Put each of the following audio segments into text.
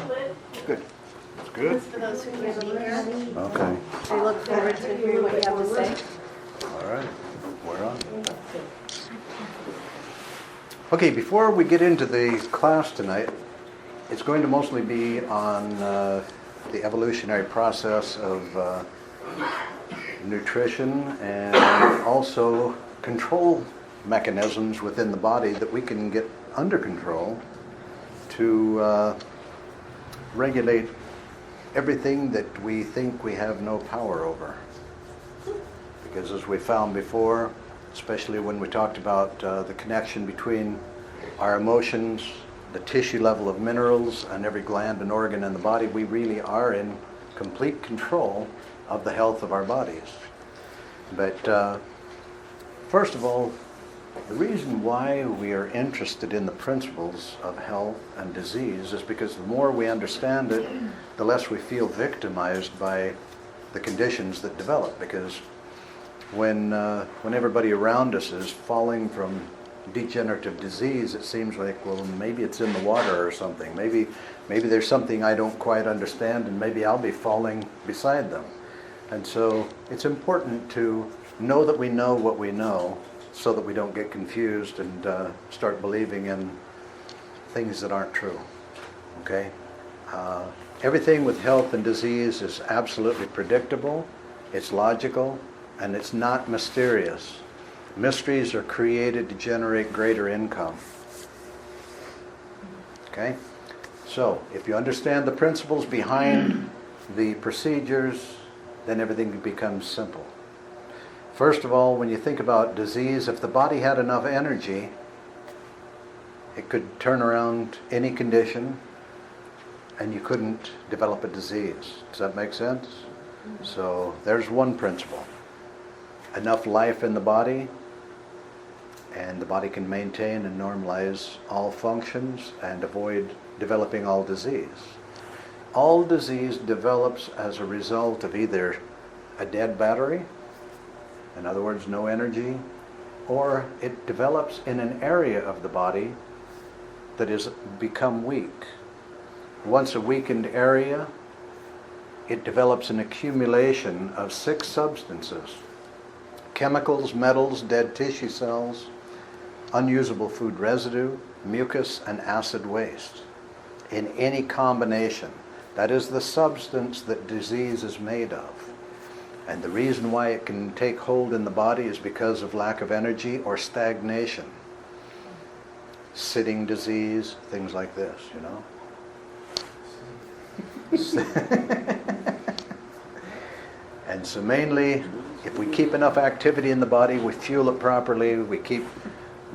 Good. That's good. For those who can't be here, Okay. I look forward to hearing what you have to say. All right. We're on. Okay, before we get into the class tonight, it's going to mostly be on the evolutionary process of nutrition and also control mechanisms within the body that we can get under control to regulate everything that we think we have no power over. Because as we found before, especially when we talked about the connection between our emotions, the tissue level of minerals, and every gland and organ in the body, we really are in complete control of the health of our bodies. But first of all, the reason why we are interested in the principles of health and disease is because the more we understand it, the less we feel victimized by the conditions that develop. Because when everybody around us is falling from degenerative disease, it seems like, well, maybe it's in the water or something. Maybe there's something I don't quite understand, and maybe I'll be falling beside them. And so it's important to know that we know what we know, so that we don't get confused and start believing in things that aren't true. Okay? Everything with health and disease is absolutely predictable, it's logical, and it's not mysterious. Mysteries are created to generate greater income. Okay? So, if you understand the principles behind the procedures, then everything becomes simple. First of all, when you think about disease, if the body had enough energy, it could turn around any condition and you couldn't develop a disease. Does that make sense? So there's one principle. Enough life in the body, and the body can maintain and normalize all functions and avoid developing all disease. All disease develops as a result of either a dead battery, in other words, no energy, or it develops in an area of the body that has become weak. Once a weakened area, it develops an accumulation of 6 substances: chemicals, metals, dead tissue cells, unusable food residue, mucus, and acid waste. In any combination, that is the substance that disease is made of. And the reason why it can take hold in the body is because of lack of energy or stagnation. Sitting disease, things like this, you know. And so mainly, if we keep enough activity in the body, we fuel it properly, we keep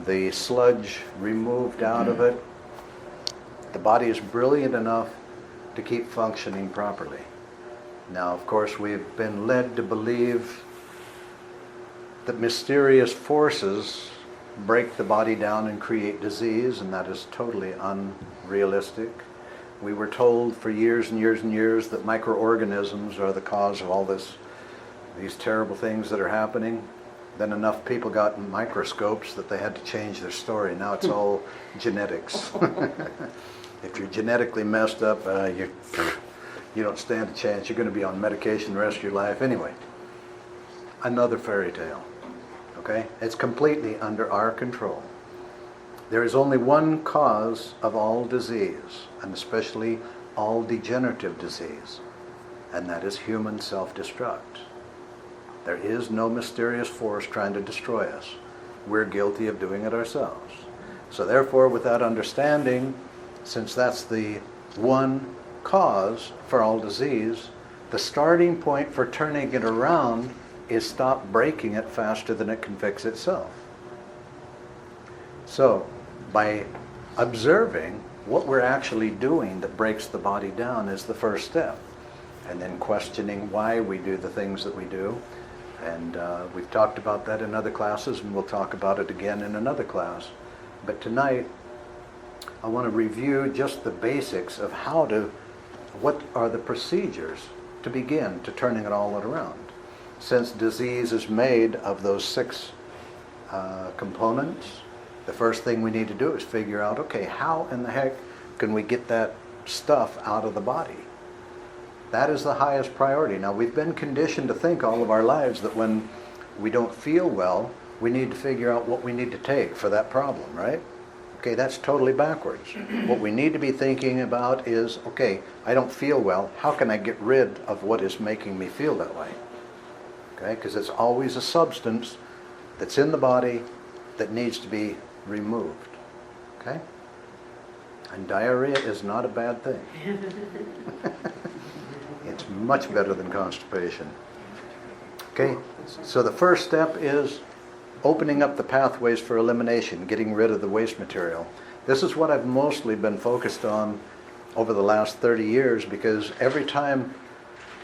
the sludge removed out of it, the body is brilliant enough to keep functioning properly. Now, of course, we've been led to believe that mysterious forces break the body down and create disease, and that is totally unrealistic. We were told for years and years and years that microorganisms are the cause of all these terrible things that are happening. Then enough people got microscopes that they had to change their story. Now it's all genetics. If you're genetically messed up, you don't stand a chance. You're going to be on medication the rest of your life anyway. Another fairy tale. Okay? It's completely under our control. There is only one cause of all disease, and especially all degenerative disease, and that is human self-destruct. There is no mysterious force trying to destroy us. We're guilty of doing it ourselves. So therefore, with that understanding, since that's the one cause for all disease, the starting point for turning it around is stop breaking it faster than it can fix itself. So, by observing what we're actually doing that breaks the body down is the first step. And then questioning why we do the things that we do. And we've talked about that in other classes, and we'll talk about it again in another class. But tonight, I want to review just the basics of what are the procedures to begin to turning it all around. Since disease is made of those 6 components, the first thing we need to do is figure out, okay, how in the heck can we get that stuff out of the body. That is the highest priority. Now, we've been conditioned to think all of our lives that when we don't feel well, we need to figure out what we need to take for that problem, right? Okay, that's totally backwards. What we need to be thinking about is, okay, I don't feel well. How can I get rid of what is making me feel that way? Okay, because it's always a substance that's in the body that needs to be removed. Okay? And diarrhea is not a bad thing. It's much better than constipation. Okay, so the first step is opening up the pathways for elimination, getting rid of the waste material. This is what I've mostly been focused on over the last 30 years, because every time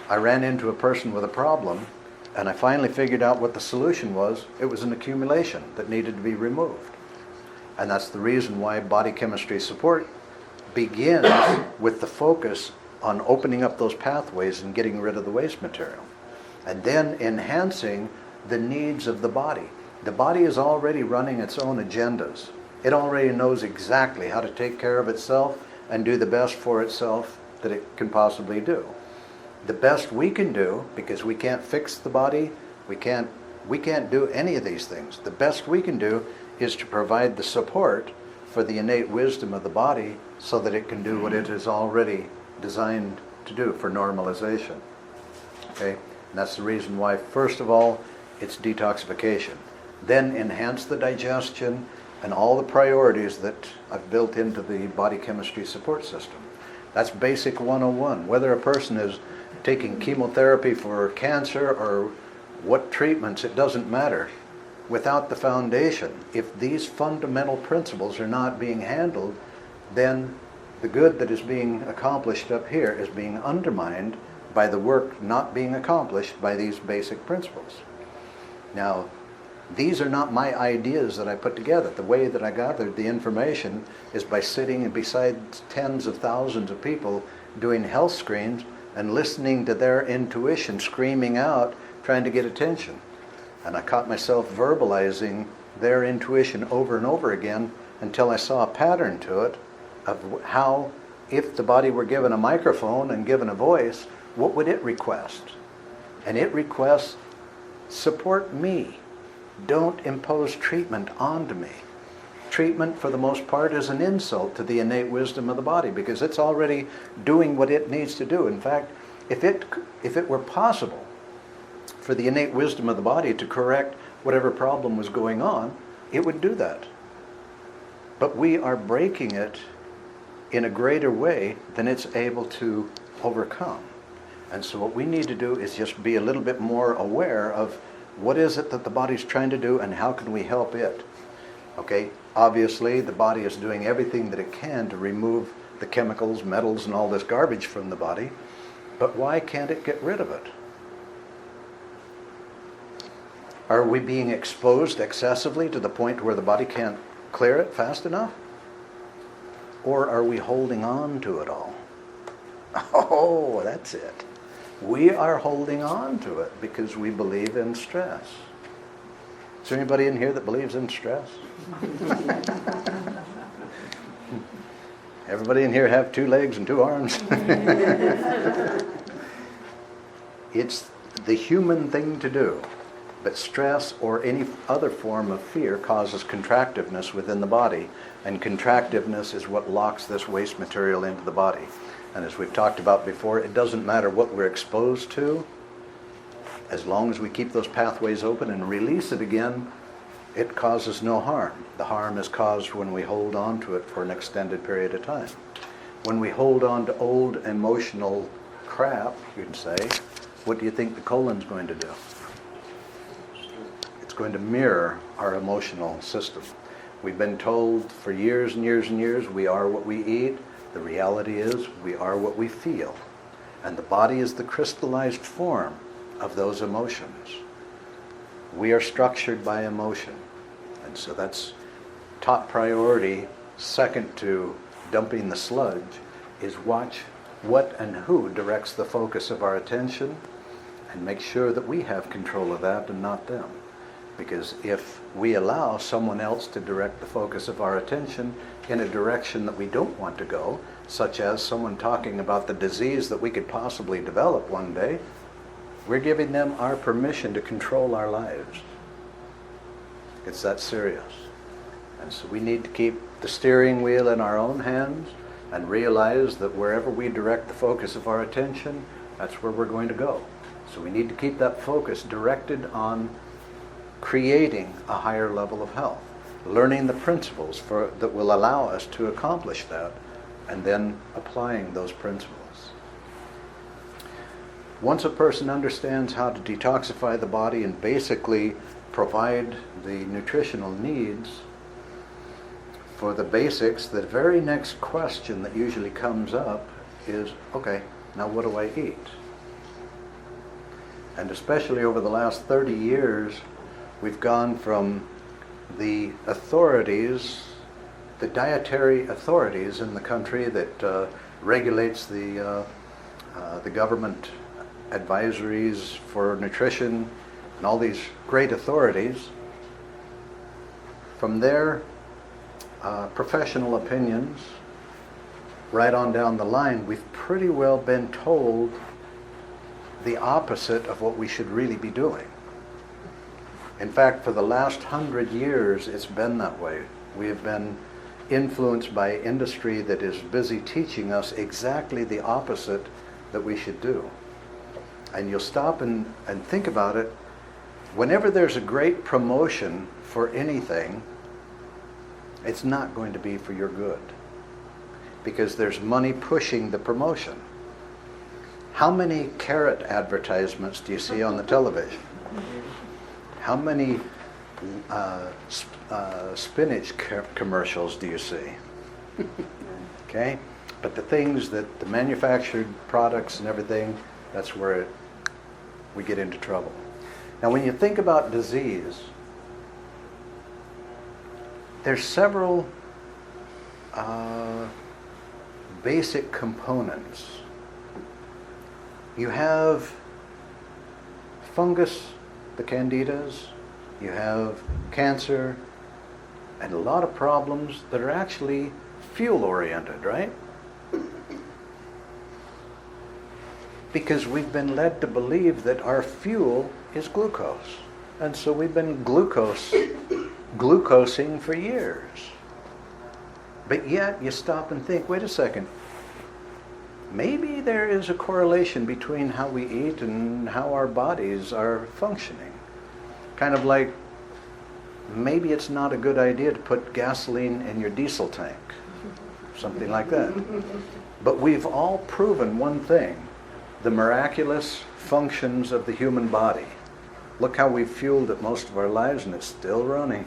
I ran into a person with a problem and I finally figured out what the solution was, it was an accumulation that needed to be removed. And that's the reason why body chemistry support begins with the focus on opening up those pathways and getting rid of the waste material, and then enhancing the needs of the body. The body is already running its own agendas. It already knows exactly how to take care of itself and do the best for itself that it can possibly do. The best we can do, because we can't fix the body, we can't do any of these things. The best we can do is to provide the support for the innate wisdom of the body so that it can do what it is already designed to do for normalization. Okay? And that's the reason why, first of all, it's detoxification. Then enhance the digestion and all the priorities that I've built into the body chemistry support system. That's basic 101. Whether a person is taking chemotherapy for cancer or what treatments, it doesn't matter. Without the foundation, if these fundamental principles are not being handled, then the good that is being accomplished up here is being undermined by the work not being accomplished by these basic principles. Now, these are not my ideas that I put together. The way that I gathered the information is by sitting beside tens of thousands of people doing health screens and listening to their intuition screaming out, trying to get attention. And I caught myself verbalizing their intuition over and over again until I saw a pattern to it of how, if the body were given a microphone and given a voice, what would it request? And it requests, support me. Don't impose treatment onto me. Treatment, for the most part, is an insult to the innate wisdom of the body, because it's already doing what it needs to do. In fact, if it were possible for the innate wisdom of the body to correct whatever problem was going on, it would do that. But we are breaking it in a greater way than it's able to overcome. And so what we need to do is just be a little bit more aware of what is it that the body's trying to do and how can we help it. Okay, obviously the body is doing everything that it can to remove the chemicals, metals, and all this garbage from the body, but why can't it get rid of it? Are we being exposed excessively to the point where the body can't clear it fast enough? Or are we holding on to it all? Oh, that's it. We are holding on to it because we believe in stress. Is there anybody in here that believes in stress? Everybody in here have 2 legs and 2 arms? It's the human thing to do. But stress or any other form of fear causes contractiveness within the body, and contractiveness is what locks this waste material into the body. And as we've talked about before, it doesn't matter what we're exposed to, as long as we keep those pathways open and release it again, it causes no harm. The harm is caused when we hold on to it for an extended period of time. When we hold on to old emotional crap, you can say, what do you think the colon's going to do? Going to mirror our emotional system. We've been told for years and years and years we are what we eat. The reality is we are what we feel. And the body is the crystallized form of those emotions. We are structured by emotion. And so that's top priority. Second to dumping the sludge is watch what and who directs the focus of our attention and make sure that we have control of that and not them. Because if we allow someone else to direct the focus of our attention in a direction that we don't want to go, such as someone talking about the disease that we could possibly develop one day, we're giving them our permission to control our lives. It's that serious. And so we need to keep the steering wheel in our own hands and realize that wherever we direct the focus of our attention, that's where we're going to go. So we need to keep that focus directed on creating a higher level of health, learning the principles that will allow us to accomplish that, and then applying those principles. Once a person understands how to detoxify the body and basically provide the nutritional needs for the basics, the very next question that usually comes up is, okay, now what do I eat? And especially over the last 30 years, we've gone from the authorities, the dietary authorities in the country that regulates the government advisories for nutrition and all these great authorities. From their professional opinions, right on down the line, we've pretty well been told the opposite of what we should really be doing. In fact, for the last 100 years, it's been that way. We have been influenced by industry that is busy teaching us exactly the opposite that we should do. And you'll stop and think about it. Whenever there's a great promotion for anything, it's not going to be for your good, because there's money pushing the promotion. How many carrot advertisements do you see on the television? How many spinach commercials do you see? Okay? But the things that the manufactured products and everything, that's where we get into trouble. Now when you think about disease, there's several basic components. You have fungus, the candidas, you have cancer, and a lot of problems that are actually fuel-oriented, right? Because we've been led to believe that our fuel is glucose. And so we've been glucosing for years. But yet you stop and think, wait a second, maybe there is a correlation between how we eat and how our bodies are functioning. Kind of like maybe it's not a good idea to put gasoline in your diesel tank. Something like that. But we've all proven one thing, the miraculous functions of the human body. Look how we've fueled it most of our lives and it's still running.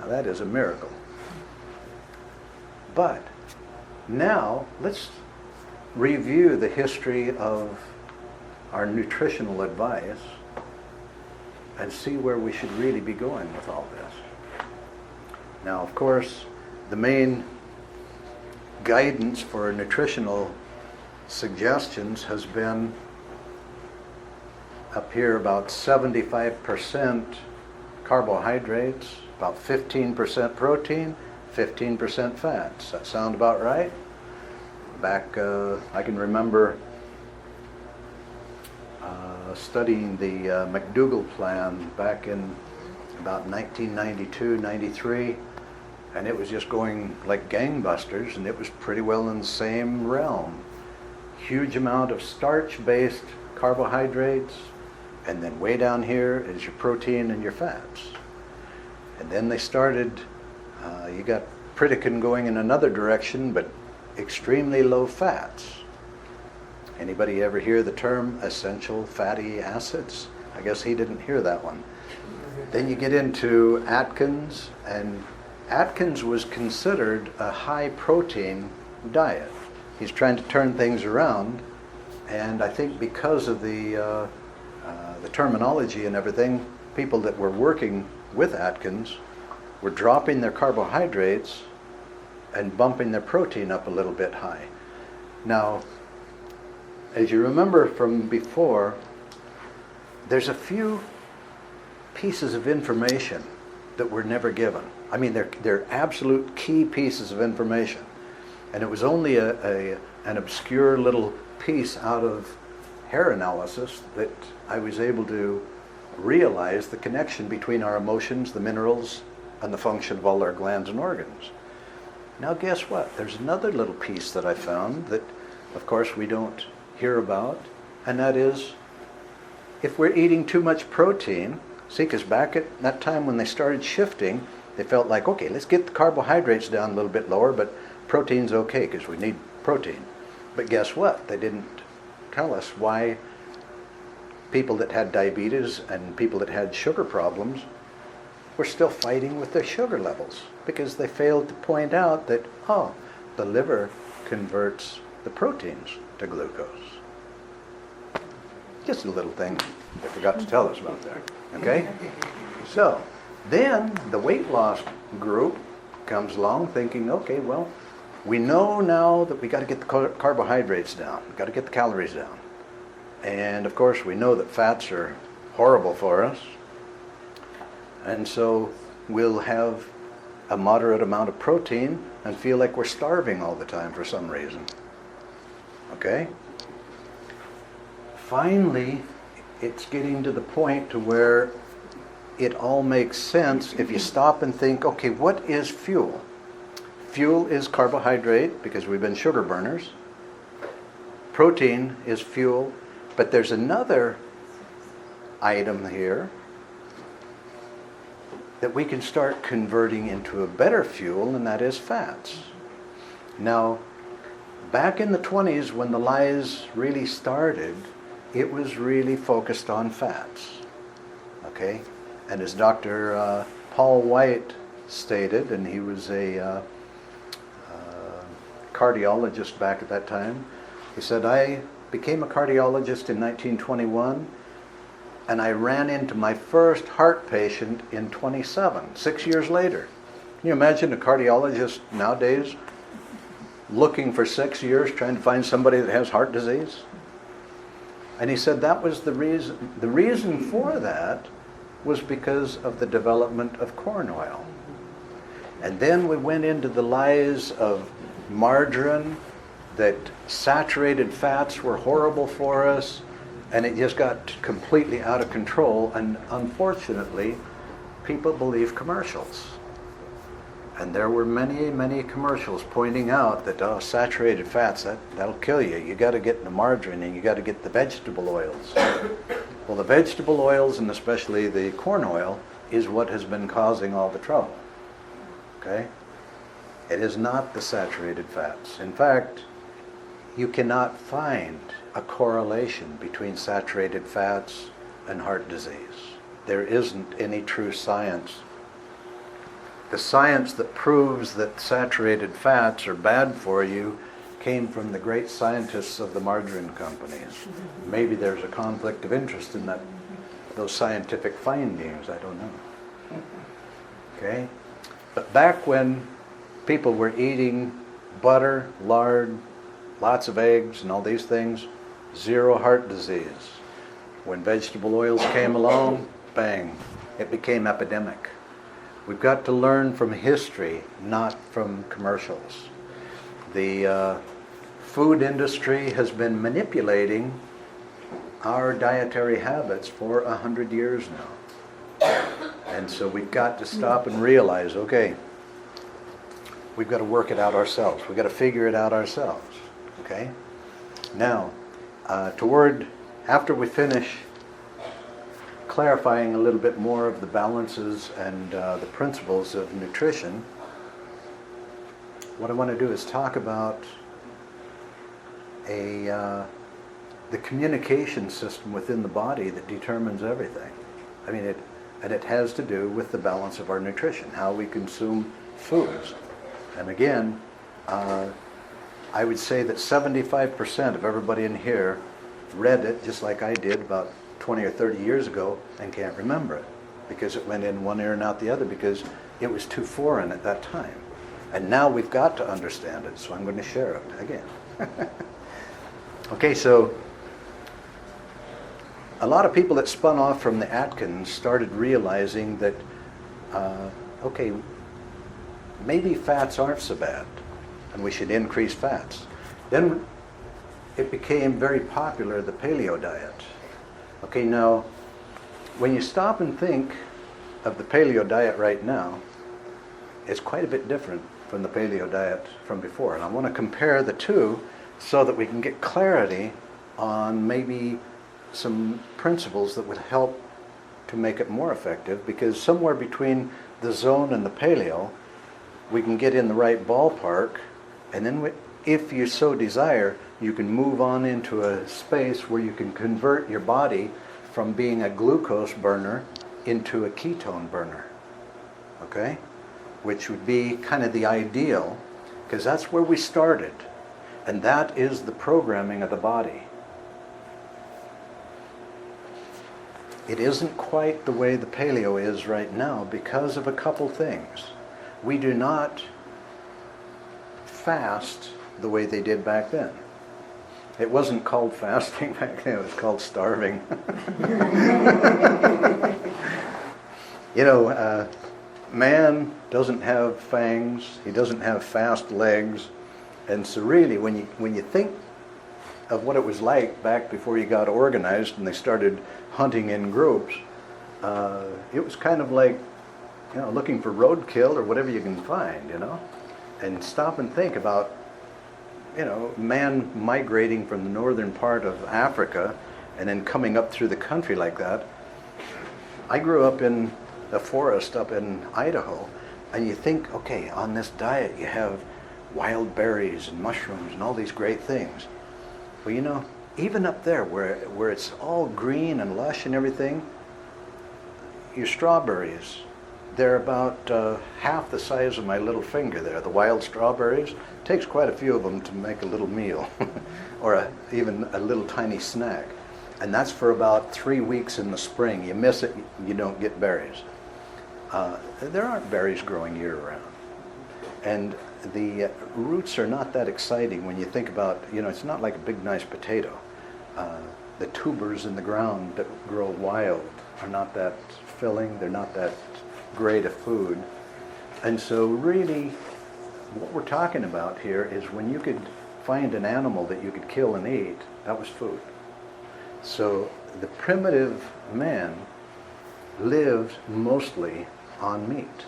Now that is a miracle. But now let's review the history of our nutritional advice and see where we should really be going with all this. Now, of course, the main guidance for nutritional suggestions has been up here about 75% carbohydrates, about 15% protein, 15% fats. Does that sound about right? Back, I can remember studying the McDougall plan back in about 1992, 93, and it was just going like gangbusters, and it was pretty well in the same realm. Huge amount of starch-based carbohydrates, and then way down here is your protein and your fats. And then they started, you got Pritikin going in another direction, but extremely low fats. Anybody ever hear the term essential fatty acids? I guess he didn't hear that one. Then you get into Atkins, and Atkins was considered a high protein diet. He's trying to turn things around, and I think because of the terminology and everything, people that were working with Atkins were dropping their carbohydrates and bumping their protein up a little bit high. Now, as you remember from before, there's a few pieces of information that were never given. I mean, they're absolute key pieces of information. And it was only an obscure little piece out of hair analysis that I was able to realize the connection between our emotions, the minerals, and the function of all our glands and organs. Now guess what? There's another little piece that I found that, of course, we don't hear about, and that is if we're eating too much protein. See, because back at that time when they started shifting, they felt like, okay, let's get the carbohydrates down a little bit lower, but protein's okay because we need protein. But guess what? They didn't tell us why people that had diabetes and people that had sugar problems were still fighting with their sugar levels, because they failed to point out that, oh, the liver converts the proteins to glucose. Just a little thing they forgot to tell us about there. Okay? So, then the weight loss group comes along thinking, okay, well, we know now that we got to get the carbohydrates down, we got to get the calories down. And of course, we know that fats are horrible for us. And so we'll have a moderate amount of protein and feel like we're starving all the time for some reason. Okay? Finally, it's getting to the point to where it all makes sense if you stop and think, okay, what is fuel? Fuel is carbohydrate because we've been sugar burners. Protein is fuel, but there's another item here that we can start converting into a better fuel, and that is fats. Now, back in the 20s when the lies really started, it was really focused on fats. Okay? And as Dr. Paul White stated, and he was a cardiologist back at that time, he said, I became a cardiologist in 1921, and I ran into my first heart patient in 27, 6 years later. Can you imagine a cardiologist nowadays looking for 6 years trying to find somebody that has heart disease? And he said that was the reason. The reason for that was because of the development of corn oil. And then we went into the lies of margarine, that saturated fats were horrible for us, and it just got completely out of control. And unfortunately, people believe commercials. And there were many, many commercials pointing out that, oh, saturated fats, that'll kill you. You got to get the margarine and you got to get the vegetable oils. Well, the vegetable oils, and especially the corn oil, is what has been causing all the trouble. Okay? It is not the saturated fats. In fact, you cannot find a correlation between saturated fats and heart disease. There isn't any true science. The science that proves that saturated fats are bad for you came from the great scientists of the margarine companies. Maybe there's a conflict of interest in those scientific findings, I don't know. Okay? But back when people were eating butter, lard, lots of eggs and all these things, zero heart disease. When vegetable oils came along, bang, it became epidemic. We've got to learn from history, not from commercials. The food industry has been manipulating our dietary habits for 100 years now. And so we've got to stop and realize, okay, we've got to work it out ourselves. We've got to figure it out ourselves. Okay? Now, after we finish clarifying a little bit more of the balances and the principles of nutrition, what I want to do is talk about the communication system within the body that determines everything. I mean, it has to do with the balance of our nutrition, how we consume foods. And again, I would say that 75% of everybody in here read it just like I did about 20 or 30 years ago and can't remember it because it went in one ear and out the other because it was too foreign at that time. And now we've got to understand it, so I'm going to share it again. Okay, so a lot of people that spun off from the Atkins started realizing that, okay, maybe fats aren't so bad, and we should increase fats. Then it became very popular, the paleo diet. Okay, now, when you stop and think of the paleo diet right now, it's quite a bit different from the paleo diet from before. And I want to compare the two so that we can get clarity on maybe some principles that would help to make it more effective, because somewhere between the zone and the paleo, we can get in the right ballpark, and then if you so desire, you can move on into a space where you can convert your body from being a glucose burner into a ketone burner, okay? Which would be kind of the ideal, because that's where we started, and that is the programming of the body. It isn't quite the way the paleo is right now because of a couple things. We do not fast the way they did back then. It wasn't called fasting back then, it was called starving. Man doesn't have fangs, he doesn't have fast legs, and so really when you think of what it was like back before you got organized and they started hunting in groups, it was kind of like, looking for roadkill or whatever you can find, and stop and think about, man migrating from the northern part of Africa and then coming up through the country like that. I grew up in a forest up in Idaho, and you think, okay, on this diet you have wild berries and mushrooms and all these great things. Well, even up there where it's all green and lush and everything, your strawberries, they're about half the size of my little finger there. The wild strawberries, it takes quite a few of them to make a little meal or even a little tiny snack. And that's for about 3 weeks in the spring. You miss it, you don't get berries. There aren't berries growing year-round. And the roots are not that exciting when you think about, it's not like a big nice potato. The tubers in the ground that grow wild are not that filling, they're not that great a food. And so really what we're talking about here is when you could find an animal that you could kill and eat, that was food. So the primitive man lived mostly on meat.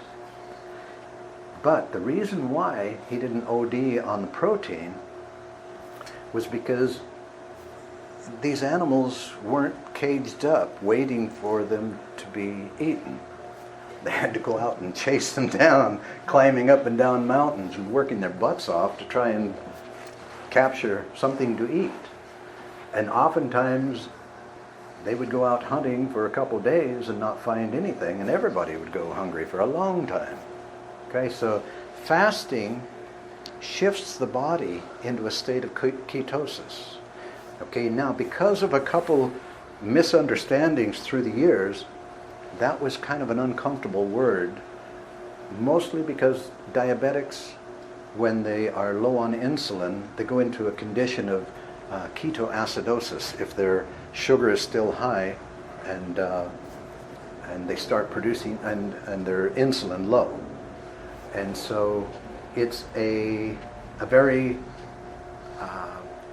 But the reason why he didn't OD on the protein was because these animals weren't caged up waiting for them to be eaten. They had to go out and chase them down, climbing up and down mountains and working their butts off to try and capture something to eat. And oftentimes they would go out hunting for a couple days and not find anything, and everybody would go hungry for a long time. Okay, so fasting shifts the body into a state of ketosis. Okay, now because of a couple misunderstandings through the years, that was kind of an uncomfortable word, mostly because diabetics, when they are low on insulin, they go into a condition of ketoacidosis if their sugar is still high and they start producing and their insulin low. And so it's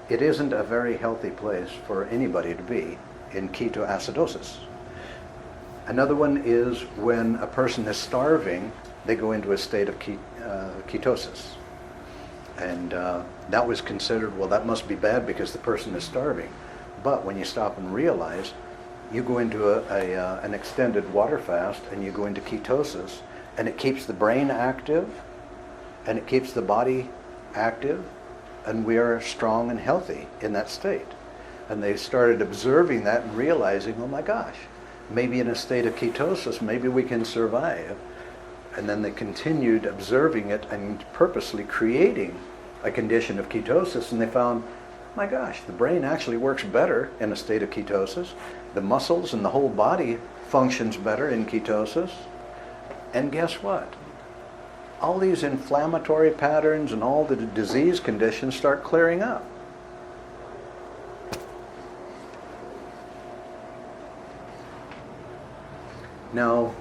it isn't a very healthy place for anybody to be in ketoacidosis. Another one is when a person is starving, they go into a state of ketosis. And that was considered, well, that must be bad because the person is starving. But when you stop and realize, you go into an extended water fast and you go into ketosis, and it keeps the brain active, and it keeps the body active, and we are strong and healthy in that state. And they started observing that and realizing, oh my gosh, maybe in a state of ketosis, maybe we can survive. And then they continued observing it and purposely creating a condition of ketosis, and they found, my gosh, the brain actually works better in a state of ketosis. The muscles and the whole body functions better in ketosis. And guess what? All these inflammatory patterns and all the disease conditions start clearing up. Now,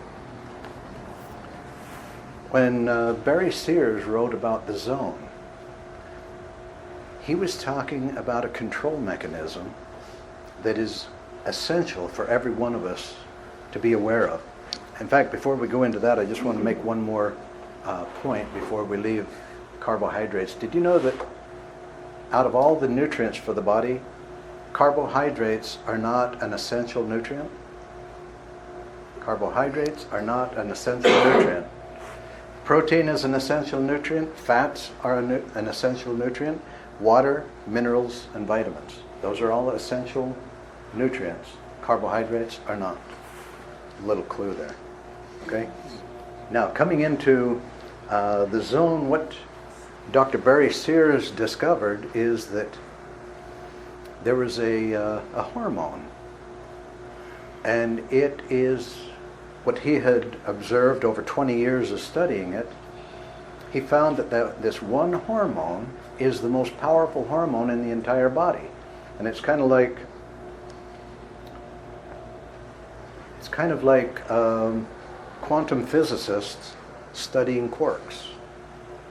when Barry Sears wrote about the zone, he was talking about a control mechanism that is essential for every one of us to be aware of. In fact, before we go into that, I just want to make one more point before we leave carbohydrates. Did you know that out of all the nutrients for the body, carbohydrates are not an essential nutrient? Carbohydrates are not an essential nutrient. Protein is an essential nutrient. Fats are an essential nutrient. Water, minerals, and vitamins. Those are all essential nutrients. Carbohydrates are not. A little clue there. Okay? Now, coming into the zone, what Dr. Barry Sears discovered is that there was a hormone, and it is what he had observed over 20 years of studying it. He found that this one hormone is the most powerful hormone in the entire body. And it's kind of like quantum physicists studying quarks.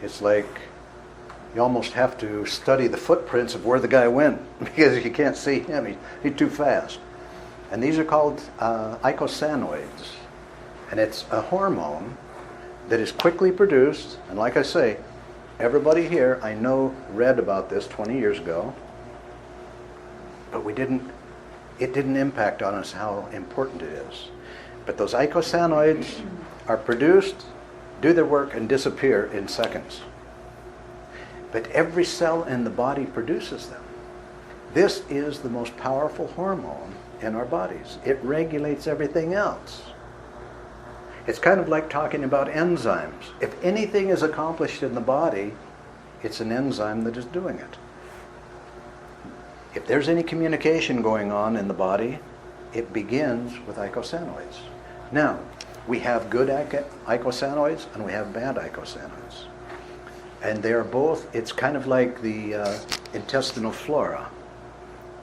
It's like you almost have to study the footprints of where the guy went because you can't see him. He's too fast. And these are called eicosanoids. And it's a hormone that is quickly produced. And like I say, everybody here, I know, read about this 20 years ago. But it didn't impact on us how important it is. But those eicosanoids are produced, do their work, and disappear in seconds. But every cell in the body produces them. This is the most powerful hormone in our bodies. It regulates everything else. It's kind of like talking about enzymes. If anything is accomplished in the body, it's an enzyme that is doing it. If there's any communication going on in the body, it begins with eicosanoids. Now, we have good eicosanoids and we have bad eicosanoids. And they are both, it's kind of like the intestinal flora.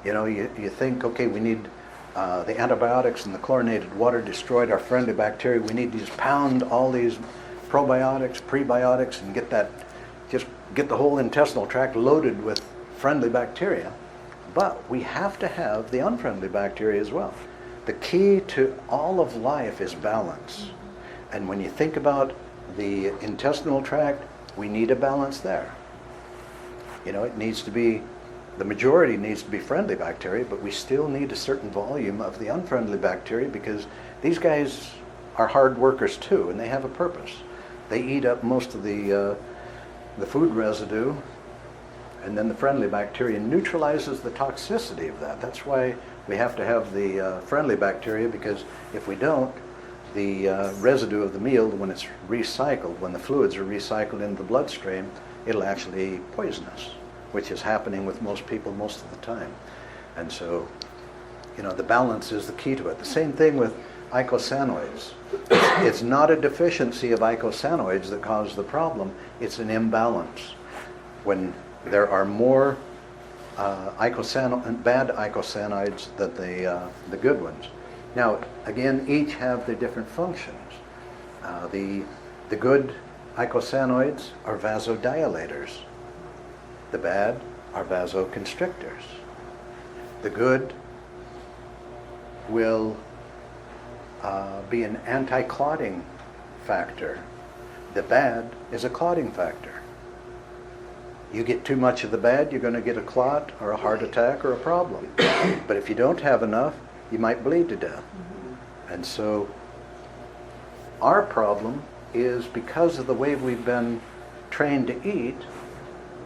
You know, you think, okay, we need the antibiotics and the chlorinated water destroyed our friendly bacteria. We need to just pound all these probiotics, prebiotics, and get the whole intestinal tract loaded with friendly bacteria. But we have to have the unfriendly bacteria as well. The key to all of life is balance. And when you think about the intestinal tract, we need a balance there. You know, it needs to be, the majority needs to be friendly bacteria, but we still need a certain volume of the unfriendly bacteria because these guys are hard workers too, and they have a purpose. They eat up most of the food residue, and then the friendly bacteria neutralizes the toxicity of that. That's why we have to have the friendly bacteria, because if we don't, the residue of the meal, when it's recycled, when the fluids are recycled into the bloodstream, it'll actually poison us, which is happening with most people most of the time. And so, you know, the balance is the key to it. The same thing with eicosanoids. It's not a deficiency of eicosanoids that causes the problem, it's an imbalance. When there are more bad eicosanoids than the good ones. Now, again, each have their different functions. The good eicosanoids are vasodilators. The bad are vasoconstrictors. The good will be an anti-clotting factor. The bad is a clotting factor. You get too much of the bad, you're going to get a clot or a heart attack or a problem. But if you don't have enough, you might bleed to death. And so our problem is because of the way we've been trained to eat,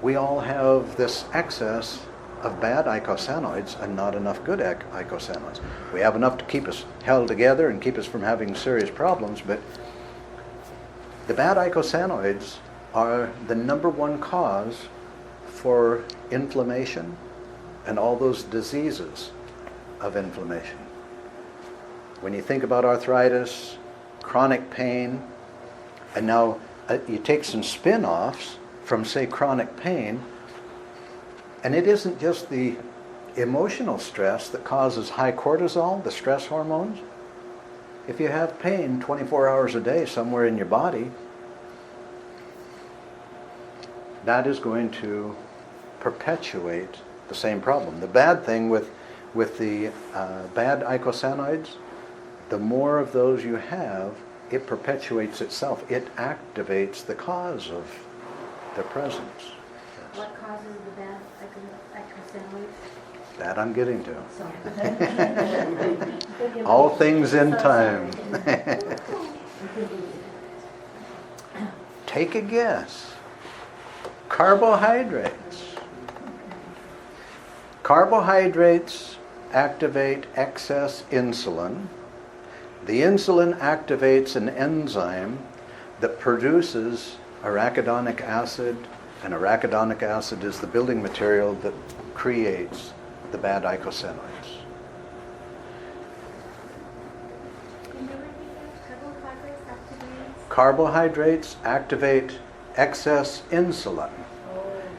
we all have this excess of bad eicosanoids and not enough good eicosanoids. We have enough to keep us held together and keep us from having serious problems, but the bad eicosanoids are the number one cause for inflammation and all those diseases of inflammation. When you think about arthritis, chronic pain, and now you take some spin-offs from, say, chronic pain, and it isn't just the emotional stress that causes high cortisol, the stress hormones. if you have pain 24 hours a day somewhere in your body, that is going to perpetuate the same problem. The bad thing with the bad eicosanoids, the more of those you have, it perpetuates itself. It activates the cause of their presence. Yes. What causes the bad eicosanoids? That I'm getting to. Sorry. All things in time. Take a guess. Carbohydrates. Carbohydrates activate excess insulin. The insulin activates an enzyme that produces arachidonic acid, and arachidonic acid is the building material that creates the bad eicosanoids. Carbohydrates activate excess insulin.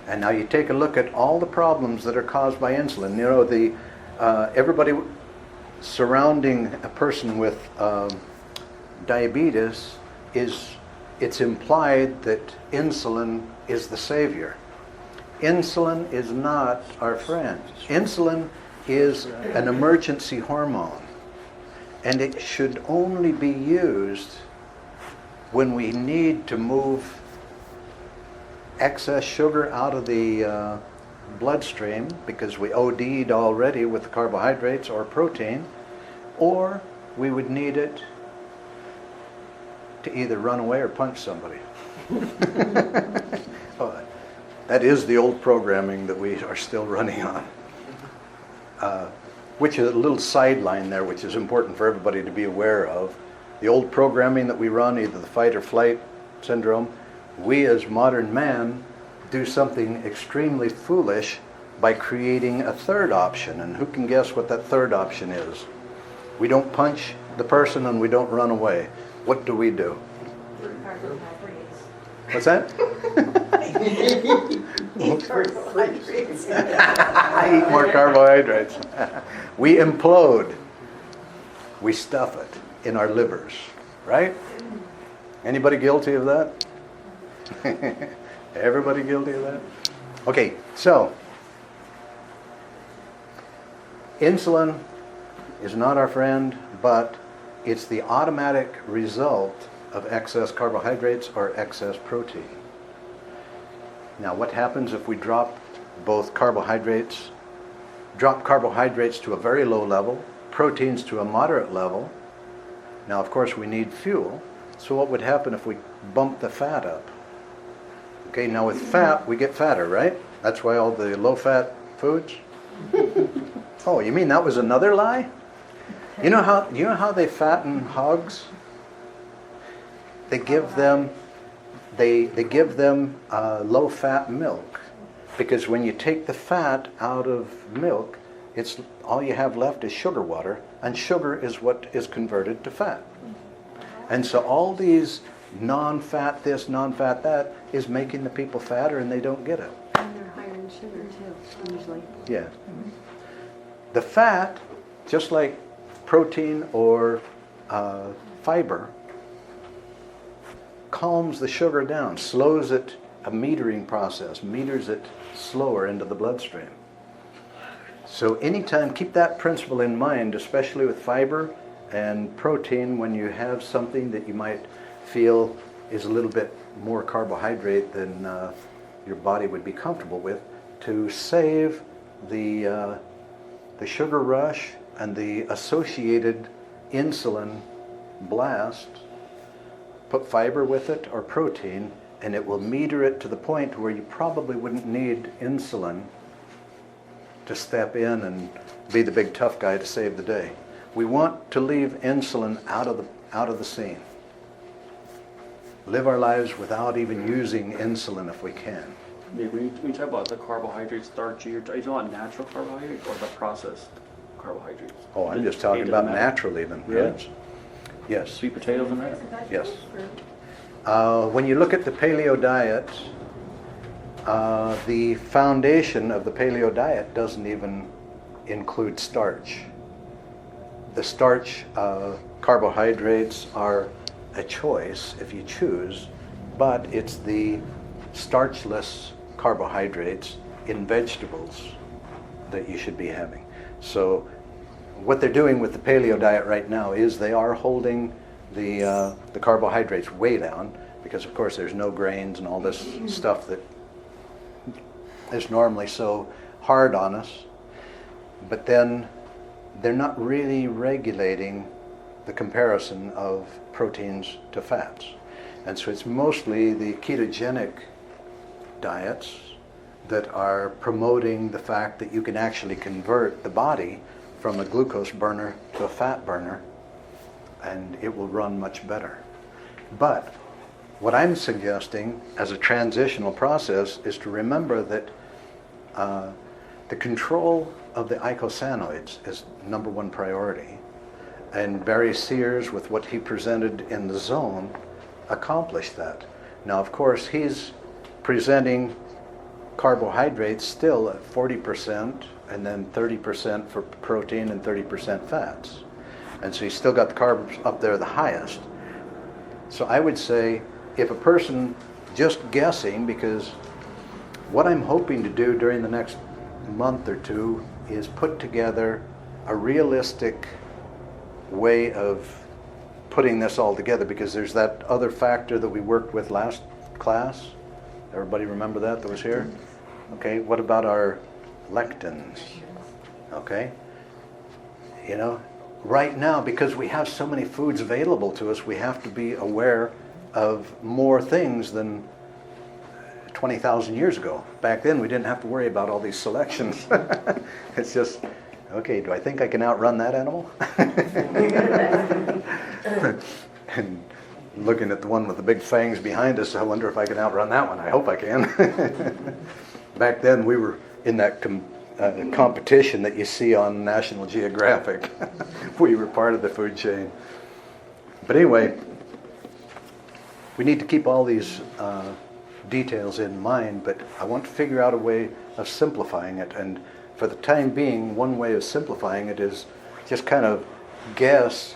And now you take a look at all the problems that are caused by insulin. You know, everybody surrounding a person with diabetes, it's implied that insulin is the savior. Insulin is not our friend. Insulin is an emergency hormone, and it should only be used when we need to move excess sugar out of the bloodstream because we OD'd already with carbohydrates or protein, or we would need it to either run away or punch somebody. Oh, that is the old programming that we are still running on. Which is a little sideline there, which is important for everybody to be aware of. The old programming that we run, either the fight or flight syndrome, we as modern man do something extremely foolish by creating a third option. And who can guess what that third option is? We don't punch the person and we don't run away. What do? Carbohydrates. What's that? Eat carbohydrates. I eat more carbohydrates. We implode. We stuff it in our livers, right? Anybody guilty of that? Everybody guilty of that? Okay, so insulin is not our friend, but it's the automatic result of excess carbohydrates or excess protein. Now, what happens if we drop carbohydrates to a very low level, proteins to a moderate level? Now, of course, we need fuel. So what would happen if we bump the fat up? Okay, now with fat, we get fatter, right? That's why all the low-fat foods? Oh, you mean that was another lie? You know how they fatten hogs? They give them low-fat milk, because when you take the fat out of milk, it's all you have left is sugar water, and sugar is what is converted to fat. And so all these non-fat this, non-fat that is making the people fatter, and they don't get it. And they're higher in sugar too, usually. Yeah. The fat, just like protein or fiber, calms the sugar down, slows it, a metering process, meters it slower into the bloodstream. So anytime, keep that principle in mind, especially with fiber and protein, when you have something that you might feel is a little bit more carbohydrate than your body would be comfortable with, to save the sugar rush and the associated insulin blast, put fiber with it or protein, and it will meter it to the point where you probably wouldn't need insulin to step in and be the big tough guy to save the day. We want to leave insulin out of the scene. Live our lives without even using insulin if we can. Yeah, when you talk about the carbohydrates, starchy, are you talking about natural carbohydrates or the processed carbohydrates? Oh, I'm just talking about Matter? natural even. Really? Yes. Yes. Sweet potatoes and that? Yes. When you look at the paleo diet, the foundation of the paleo diet doesn't even include starch. The starch carbohydrates are a choice if you choose, but it's the starchless carbohydrates in vegetables that you should be having. So what they're doing with the paleo diet right now is they are holding the carbohydrates way down, because of course there's no grains and all this stuff that is normally so hard on us. But then they're not really regulating the comparison of proteins to fats. And so it's mostly the ketogenic diets that are promoting the fact that you can actually convert the body from a glucose burner to a fat burner, and it will run much better. But what I'm suggesting as a transitional process is to remember that the control of the eicosanoids is number one priority. And Barry Sears, with what he presented in the zone, accomplished that. Now, of course, he's presenting carbohydrates still at 40%, and then 30% for protein and 30% fats. And so he's still got the carbs up there the highest. So I would say, if a person just guessing, because what I'm hoping to do during the next month or two is put together a realistic way of putting this all together, because there's that other factor that we worked with last class. Everybody remember that was here? Okay, what about our lectins? Okay, you know, right now, because we have so many foods available to us, we have to be aware of more things than 20,000 years ago. Back then, we didn't have to worry about all these selections. It's just, okay, do I think I can outrun that animal? And looking at the one with the big fangs behind us, I wonder if I can outrun that one. I hope I can. Back then, we were in that competition that you see on National Geographic. We were part of the food chain. But anyway, we need to keep all these details in mind, but I want to figure out a way of simplifying it. And for the time being, one way of simplifying it is just kind of guess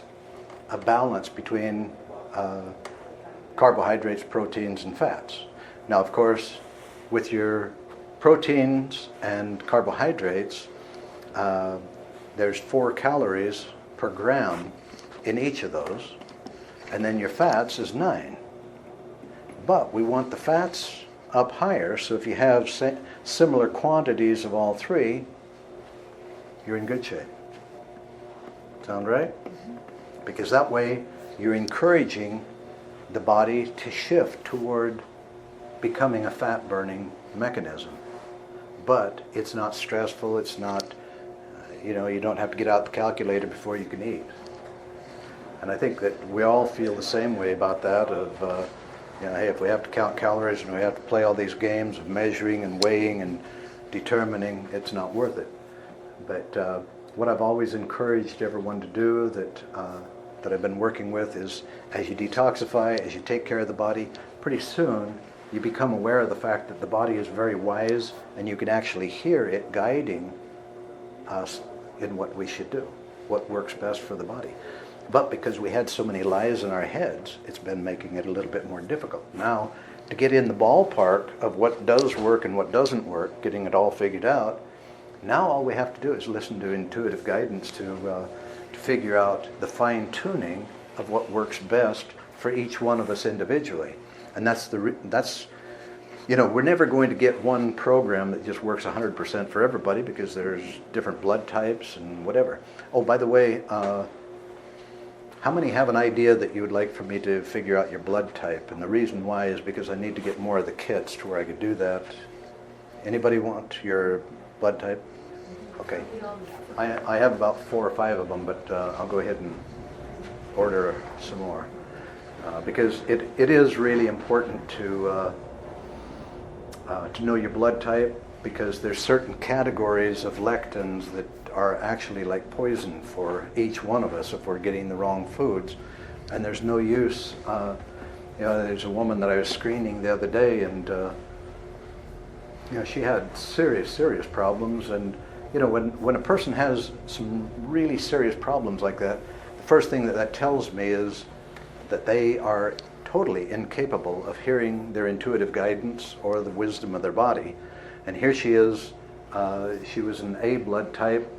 a balance between carbohydrates, proteins, and fats. Now, of course, with your proteins and carbohydrates, there's 4 calories per gram in each of those, and then your fats is 9. But we want the fats up higher, so if you have similar quantities of all 3, you're in good shape. Sound right? Because that way you're encouraging the body to shift toward becoming a fat-burning mechanism. But it's not stressful, it's not, you don't have to get out the calculator before you can eat. And I think that we all feel the same way about that of, hey, if we have to count calories and we have to play all these games of measuring and weighing and determining, it's not worth it. But what I've always encouraged everyone to do that I've been working with is, as you detoxify, as you take care of the body, pretty soon you become aware of the fact that the body is very wise, and you can actually hear it guiding us in what we should do, what works best for the body. But because we had so many lies in our heads, it's been making it a little bit more difficult. Now, to get in the ballpark of what does work and what doesn't work, getting it all figured out, now all we have to do is listen to intuitive guidance to figure out the fine-tuning of what works best for each one of us individually. And that's we're never going to get one program that just works 100% for everybody, because there's different blood types and whatever. Oh, by the way, how many have an idea that you would like for me to figure out your blood type? And the reason why is because I need to get more of the kits to where I could do that. Anybody want your blood type? Okay. I have about 4 or 5 of them, but I'll go ahead and order some more. Because it is really important to know your blood type, because there's certain categories of lectins that are actually like poison for each one of us if we're getting the wrong foods. And there's no use. There's a woman that I was screening the other day, and she had serious problems. And when a person has some really serious problems like that, the first thing that tells me is that they are totally incapable of hearing their intuitive guidance or the wisdom of their body. And here she is, she was an A blood type,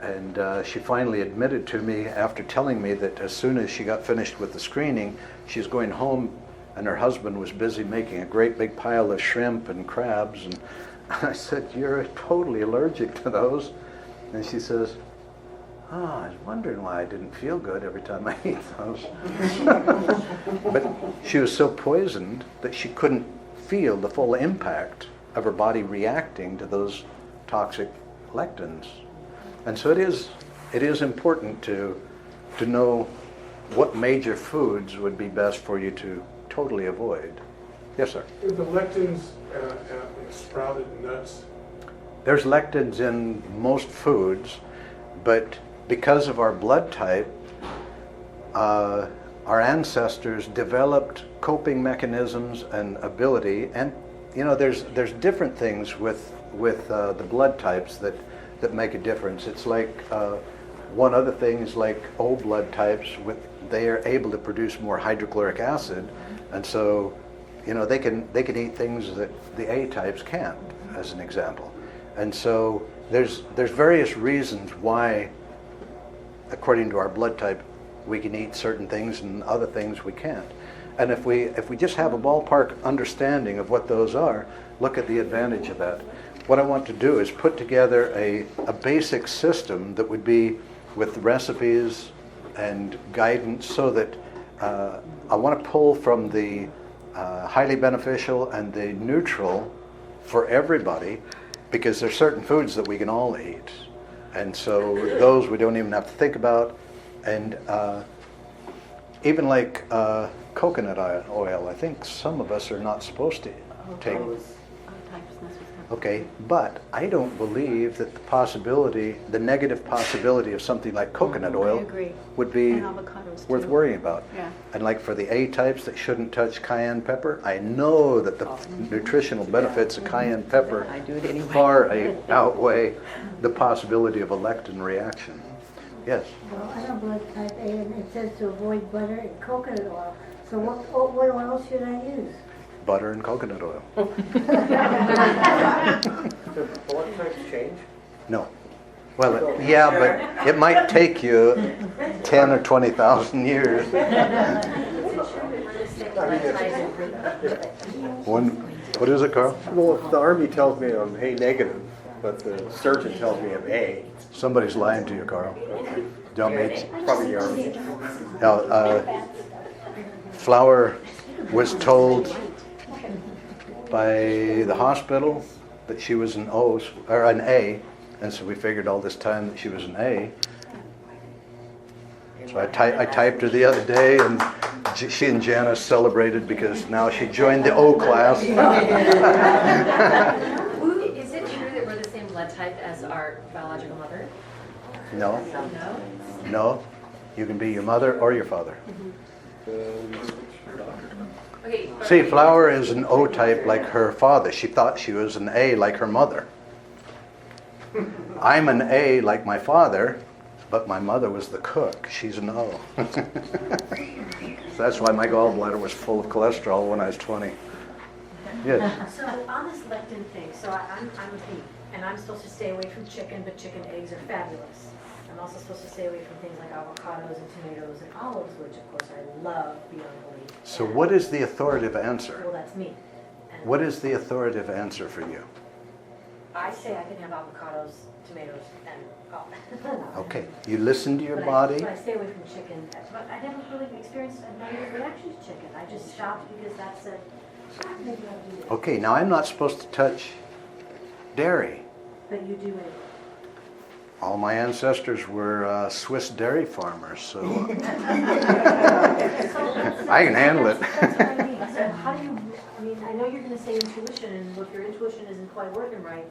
and she finally admitted to me after telling me that as soon as she got finished with the screening, she's going home and her husband was busy making a great big pile of shrimp and crabs. And I said, "You're totally allergic to those." And she says, "Oh, I was wondering why I didn't feel good every time I ate those." But she was so poisoned that she couldn't feel the full impact of her body reacting to those toxic lectins. And so it is important to know what major foods would be best for you to totally avoid. Yes, sir. With the lectins, like sprouted nuts. There's lectins in most foods, but because of our blood type, our ancestors developed coping mechanisms and ability, and there's different things with the blood types that make a difference. It's like one other thing is like O blood types, they are able to produce more hydrochloric acid, and so they can eat things that the A types can't, as an example. And so there's various reasons why, according to our blood type, we can eat certain things and other things we can't. And if we just have a ballpark understanding of what those are, look at the advantage of that. What I want to do is put together a basic system that would be with recipes and guidance, so that I want to pull from the highly beneficial and the neutral for everybody, because there's certain foods that we can all eat. And so those we don't even have to think about. And even like coconut oil, I think some of us are not supposed to take. Okay, but I don't believe that the negative possibility of something like coconut oil would be And avocados, worth too. worrying about. Yeah. And like for the A types that shouldn't touch cayenne pepper, I know that the nutritional benefits of cayenne pepper I do it anyway. far outweigh the possibility of a lectin reaction. Yes. Well, I'm a blood type A, and it says to avoid butter and coconut oil. So what oil should I use? Butter and coconut oil. Do blood types change? No. Well, yeah, but it might take you 10 or 20,000 years. What is it, Carl? Well, if the Army tells me I'm A negative, but the surgeon tells me I'm A, Somebody's lying to you, Carl. Don't meet. probably the Army. Now, Flower was told by the hospital that she was an O or an A, and so we figured all this time that she was an A. So I typed her the other day, and she and Janice celebrated because now she joined the O class. Is it true that we're the same blood type as our biological mother? No, No? no, you can be your mother or your father. Okay. See, Flower is an O type like her father. She thought she was an A like her mother. I'm an A like my father, but my mother was the cook. She's an O. So that's why my gallbladder was full of cholesterol when I was 20. Yes. So on this lectin thing, so I'm a bee, and I'm supposed to stay away from chicken, but chicken eggs are fabulous. I'm also supposed to stay away from things like avocados and tomatoes and olives, which of course I love beyond belief. So what is the authoritative answer? Well, that's me. And What is the authoritative answer for you? I say I can have avocados, tomatoes, and Okay, you listen to your body. But I stay away from chicken. But I never really experienced a negative reaction to chicken. I just stopped because that's a. Maybe I'll do this. Okay, now I'm not supposed to touch dairy. But you do it. All my ancestors were Swiss dairy farmers, so I can handle it. That's what I mean. So how do you, I mean, I know you're going to say intuition, and if your intuition isn't quite working right.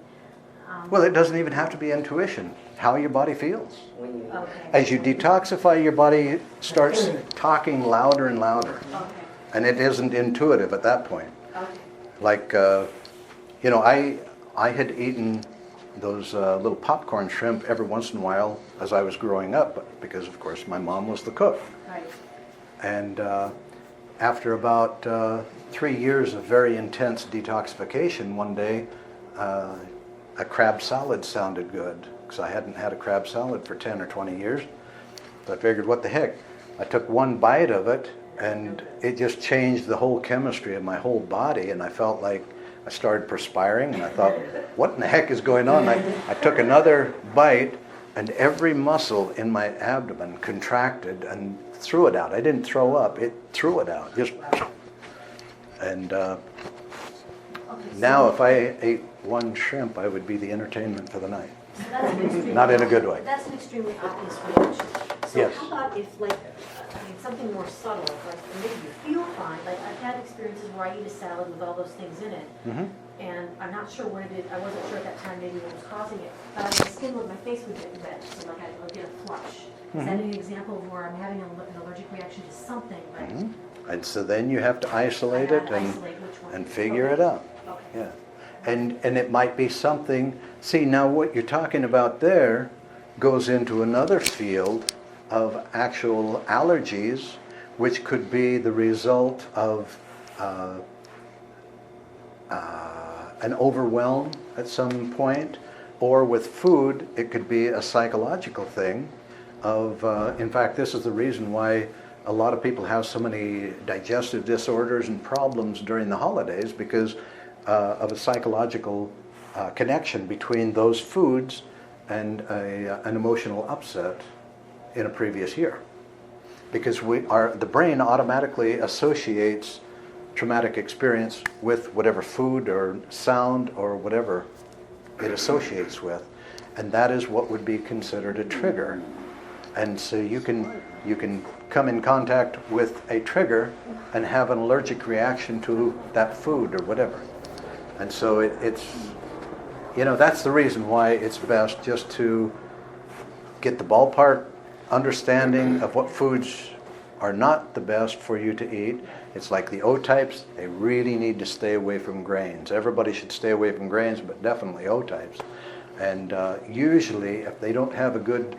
Well, it doesn't even have to be intuition. How your body feels. Okay. As you detoxify, your body starts talking louder and louder. Okay. And it isn't intuitive at that point. Okay. Like, I had eaten those little popcorn shrimp every once in a while as I was growing up, because of course my mom was the cook. Right. And after about 3 years of very intense detoxification, one day a crab salad sounded good, because I hadn't had a crab salad for 10 or 20 years. So I figured, what the heck? I took one bite of it, and it just changed the whole chemistry of my whole body, and I felt like I started perspiring, and I thought, what in the heck is going on? I took another bite, and every muscle in my abdomen contracted and threw it out. I didn't throw up, it threw it out. Just, and now if I ate one shrimp, I would be the entertainment for the night. So that's an extreme- Not in a good way. That's an extremely obvious reaction. So Yes. how about if, like, I mean, something more subtle, like maybe you feel fine, like I've had experiences where I eat a salad with all those things in it, Mm-hmm. and I'm not sure what it is, I wasn't sure at that time maybe what was causing it, but my skin, my face would get red, so like I would get a flush. Is that an example of where I'm having an allergic reaction to something, but And so then you have to isolate I it gotta isolate which one. and figure Okay. it out. Okay. Yeah. And it might be something, see, now what you're talking about there goes into another field of actual allergies, which could be the result of an overwhelm at some point, or with food, it could be a psychological thing of, in fact, this is the reason why a lot of people have so many digestive disorders and problems during the holidays, because of a psychological connection between those foods and an emotional upset in a previous year. Because the brain automatically associates traumatic experience with whatever food or sound or whatever it associates with, and that is what would be considered a trigger. And so you can come in contact with a trigger and have an allergic reaction to that food or whatever. And so it's, that's the reason why it's best just to get the ballpark understanding of what foods are not the best for you to eat. It's like the O-types, they really need to stay away from grains. Everybody should stay away from grains, but definitely O-types. And usually, if they don't have a good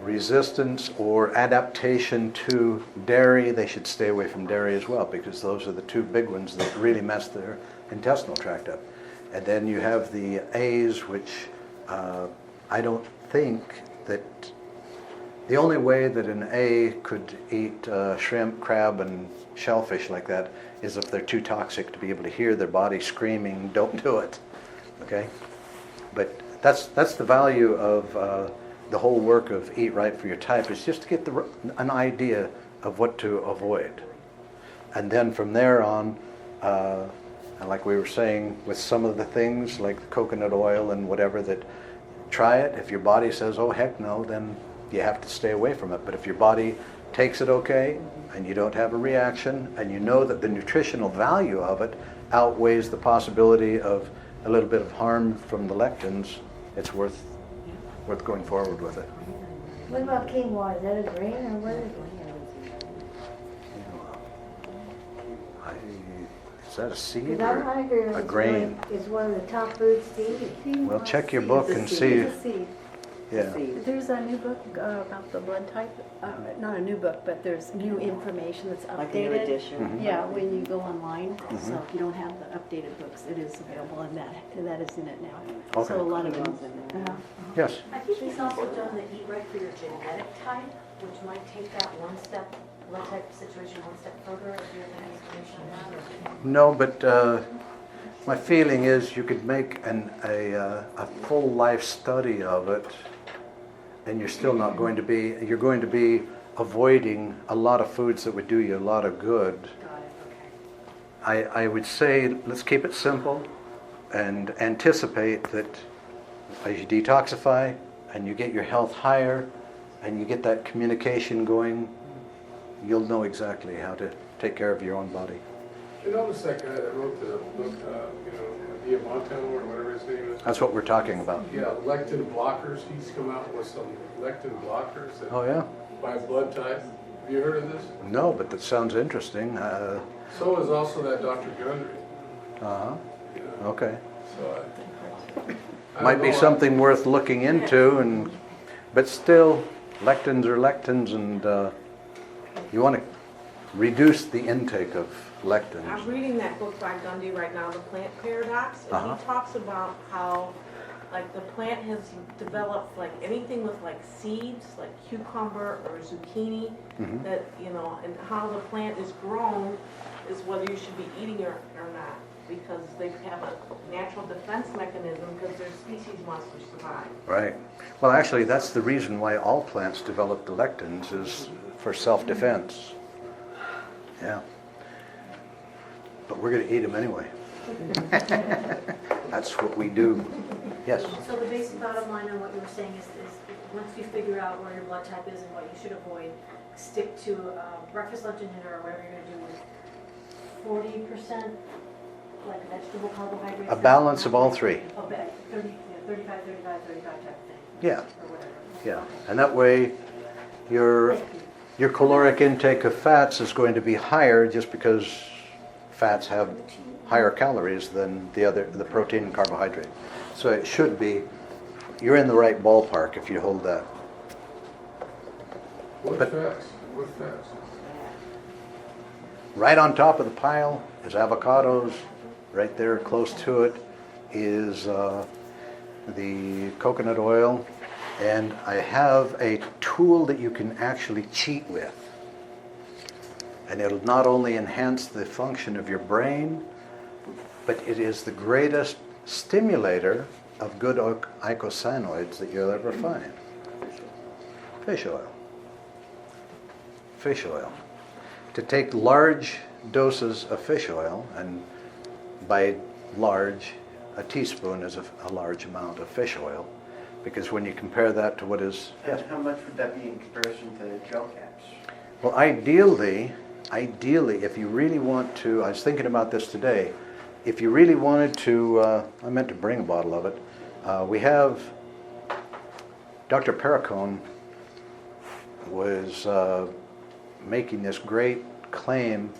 resistance or adaptation to dairy, they should stay away from dairy as well, because those are the two big ones that really mess their intestinal tract up. And then you have the A's, which I don't think that the only way that an A could eat shrimp, crab, and shellfish like that is if they're too toxic to be able to hear their body screaming, "Don't do it." Okay, but that's the value of the whole work of Eat Right for Your Type, is just to get an idea of what to avoid, and then from there on, and like we were saying with some of the things like coconut oil and whatever, that try it. If your body says, "Oh heck no," then you have to stay away from it. But if your body takes it okay, and you don't have a reaction, and you know that the nutritional value of it outweighs the possibility of a little bit of harm from the lectins, it's worth going forward with it. What about quinoa? Is that a grain or what is it? Is that a seed Because I'm or wondering a if grain? it's one of the top foods to eat. Well, check your book and see. It's a seed. Yeah. There's a new book about the blood type, not a new book, but there's new information that's updated. Like a new edition. Yeah, when you go online, so if you don't have the updated books, it is available, and that is in it now. Okay. So a lot of it. Yes. I think he's also done the Eat Right for Your genetic type, which might take that one step, blood type situation one step further, if you have any information on that. Or- No, but my feeling is you could make a full life study of it, and you're still not going to be, you're going to be avoiding a lot of foods that would do you a lot of good. Got it, okay. I would say let's keep it simple and anticipate that as you detoxify and you get your health higher and you get that communication going, you'll know exactly how to take care of your own body. You notice that guy that wrote the book, Diamanto or whatever his name is? That's what we're talking about. Yeah, lectin blockers. He's come out with some lectin blockers that Oh yeah? by blood type. Have you heard of this? No, but that sounds interesting. So is also that Dr. Gundry. Uh-huh. You know? Okay. So might be something worth looking into, but still, lectins are lectins, and you want to reduce the intake of lectins. I'm reading that book by Gundy right now, The Plant Paradox, and he talks about how, like, the plant has developed, like, anything with, like, seeds, like cucumber or zucchini, that, you know, and how the plant is grown is whether you should be eating it or not, because they have a natural defense mechanism because their species wants to survive. Right. Well, actually, that's the reason why all plants develop the lectins, is for self-defense. Yeah. But we're going to eat them anyway. That's what we do. Yes. So the basic bottom line on what you were saying is once you figure out where your blood type is and what you should avoid, stick to breakfast, lunch, and dinner, or whatever you're going to do with 40% like vegetable carbohydrates. A balance of all three. 35, 35, 35 type thing. Yeah. Or whatever. Yeah. And that way, your caloric intake of fats is going to be higher, just because fats have higher calories than the protein and carbohydrate. So it should be, you're in the right ballpark if you hold that. What But- fats? What fats? Right on top of the pile is avocados. Right there close to it is the coconut oil. And I have a tool that you can actually cheat with. And it'll not only enhance the function of your brain, but it is the greatest stimulator of good eicosanoids that you'll ever find. Fish oil. Fish oil. To take large doses of fish oil, and by large, a teaspoon is a large amount of fish oil, because when you compare that to what is... And how much would that be in comparison to gel caps? Well, ideally, if you really want to, I was thinking about this today, if you really wanted to, I meant to bring a bottle of it, we have, Dr. Perricone was making this great claim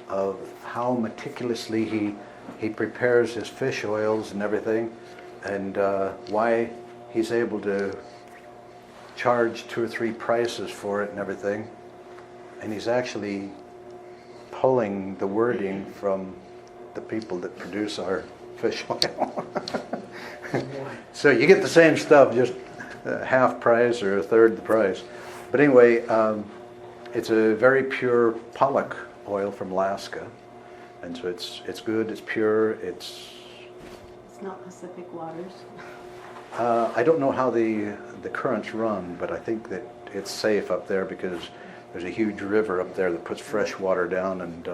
of how meticulously he prepares his fish oils and everything, and why he's able to charge 2 or 3 prices for it and everything. And he's actually pulling the wording from the people that produce our fish oil. So you get the same stuff, just half price or a third the price. But anyway, it's a very pure pollock oil from Alaska. And so it's good, it's pure, it's... It's not Pacific waters. I don't know how the currents run, but I think that it's safe up there because there's a huge river up there that puts fresh water down, and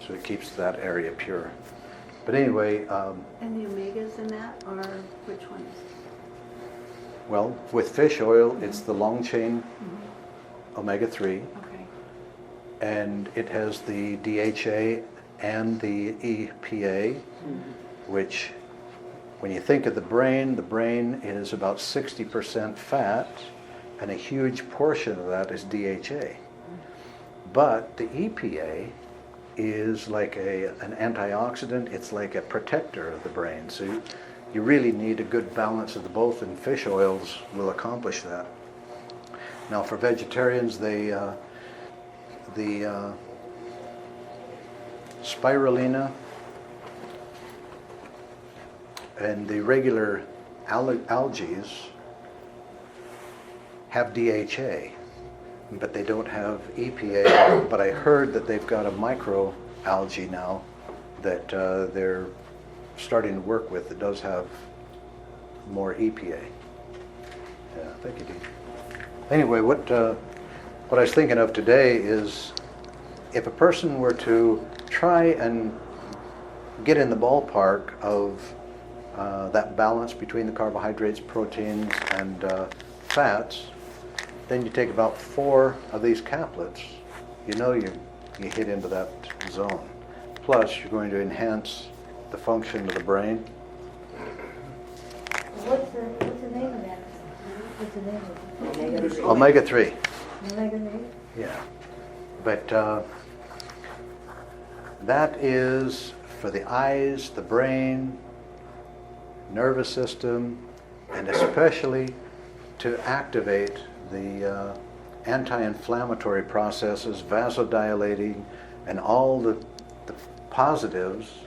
so it keeps that area pure. But anyway... And the omegas in that, or which ones? well, with fish oil, it's the long chain omega-3, Okay. and it has the DHA and the EPA, which, when you think of the brain is about 60% fat, and a huge portion of that is DHA. But the EPA is like an antioxidant, it's like a protector of the brain. So you really need a good balance of the both, and fish oils will accomplish that. Now for vegetarians, the spirulina and the regular algae have DHA, but they don't have EPA. But I heard that they've got a micro algae now that they're starting to work with that does have more EPA. Yeah, thank you, Dean. Anyway, what I was thinking of today is, if a person were to try and get in the ballpark of that balance between the carbohydrates, proteins, and fats, then you take about 4 of these caplets, you know you hit into that zone. Plus, you're going to enhance the function of the brain. What's the name of that? What's the name of it? Omega-3. Omega-3? Yeah. But that is for the eyes, the brain, nervous system, and especially to activate the anti-inflammatory processes, vasodilating, and all the positives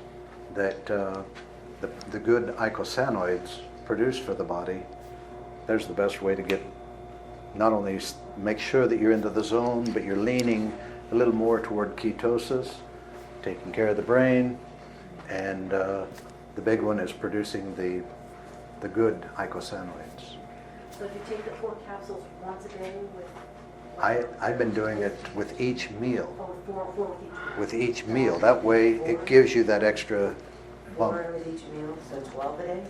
that the good eicosanoids produce for the body. There's the best way to get, not only make sure that you're into the zone, but you're leaning a little more toward ketosis, taking care of the brain, and the big one is producing the good eicosanoids. So if you take the 4 capsules once a day with... I've been doing it with each meal. Oh, 4 with each. With each meal. That way it gives you that extra bump. 4 with each meal, so 12 a day?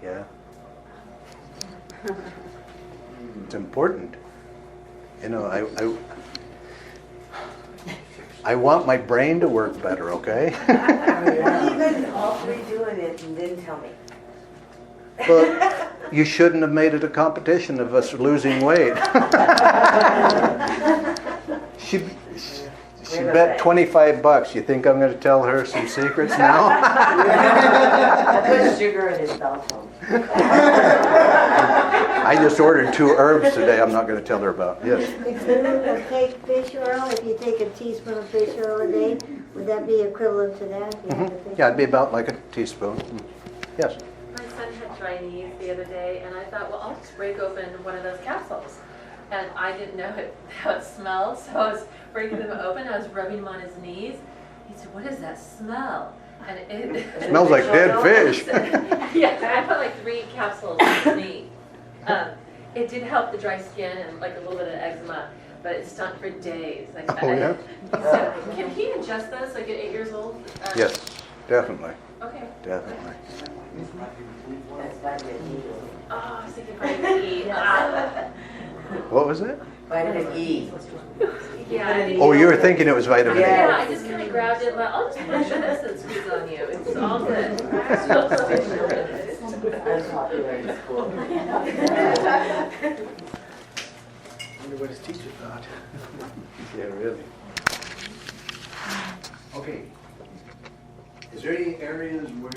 Yeah. It's important. You know, I want my brain to work better, okay? Even all 3 doing it and didn't tell me. But you shouldn't have made it a competition of us losing weight. She bet $25. You think I'm going to tell her some secrets now? I put sugar in his cell phone. I just ordered 2 herbs today I'm not going to tell her about. Yes. If you take fish oil, if you take a teaspoon of fish oil a day, would that be equivalent to that? If you had a fish Yeah, it'd be oil? about like a teaspoon. Yes. My son had dry knees the other day, and I thought, well, I'll just break open one of those capsules. And I didn't know how it smelled, so I was breaking them open. I was rubbing them on his knees. He said, "What is that smell?" And it Smells like dead fish. Yeah, I put like 3 capsules on his knee. It did help the dry skin and like a little bit of eczema, but it stunk for days. Like, Oh, yeah? He said, can he adjust those like at 8 years old? Yes, definitely. Okay. Definitely. That's vitamin E. Oh, I was thinking vitamin E. Ah. What was it? Vitamin E. Yeah. Oh, you were thinking it was vitamin E. Yeah, I just kind of grabbed it, but I'll just put this and squeeze on you. It's all good. Unpopular in school. Wonder what his teacher thought. Yeah, really. Okay. Is there any areas where